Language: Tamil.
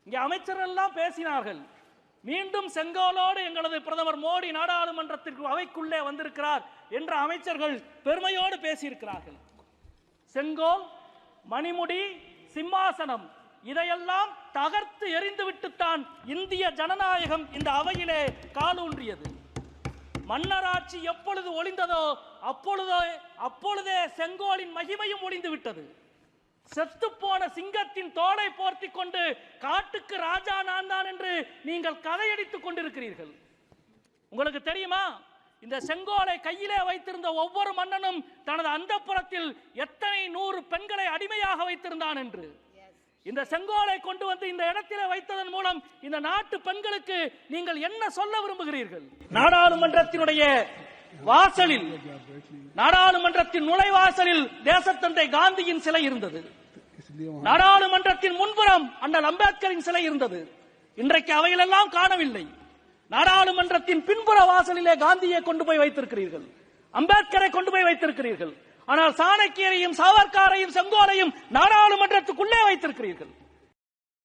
இங்கே அமைச்சர்கள் எல்லாம் பேசினார்கள். மீண்டும் செங்கோலோடு எங்களது பிரதமர் மோடி நாடாளுமன்றத்திற்கு அவைக்குள்ளே வந்திருக்கிறார் என்ற அமைச்சர்கள் பெருமையோடு பேசியிருக்கிறார்கள். செங்கோல், மணிமுடி, சிம்மாசனம் இதையெல்லாம் தகர்த்து எறிந்துவிட்டுத்தான் இந்திய ஜனநாயகம் இந்த அவையிலே காலூன்றியது. மன்னராட்சி எப்பொழுது ஒளிந்ததோ அப்பொழுதே செங்கோலின் மகிமையும் ஒளிந்து விட்டது. செத்துப்போன சிங்கத்தின் தோலை போர்த்தி கொண்டு காட்டுக்கு ராஜா நான் தான் என்று நீங்கள் கதையடித்துக் கொண்டிருக்கிறீர்கள். உங்களுக்கு தெரியுமா, இந்த செங்கோலை கையிலே வைத்திருந்த ஒவ்வொரு மன்னனும் தனது அந்தப்புறத்தில் எத்தனை 100 பெண்களை அடிமையாக வைத்திருந்தான் என்று. இந்த செங்கோலை கொண்டு வந்து இந்த இடத்திலே வைத்ததன் மூலம் இந்த நாட்டு பெண்களுக்கு நீங்கள் என்ன சொல்ல விரும்புகிறீர்கள்? நாடாளுமன்றத்தினுடைய வாசலில், நாடாளுமன்றத்தின் நுழைவாசலில் தேசத்தந்தை காந்தியின் சிலை இருந்தது. நாடாளுமன்றத்தின் முன்புறம் அண்ணல் அம்பேத்கரின் சிலை இருந்தது. இன்றைக்கு அவைகளெல்லாம் காணவில்லை. நாடாளுமன்றத்தின் பின்புற வாசலிலே காந்தியை கொண்டு போய் வைத்திருக்கிறீர்கள், அம்பேத்கரை கொண்டு போய் வைத்திருக்கிறீர்கள். ஆனால் சாணக்கியரையும் சாவர்காரையும் செங்கோலையும் நாடாளுமன்றத்துக்குள்ளே வைத்திருக்கிறீர்கள்.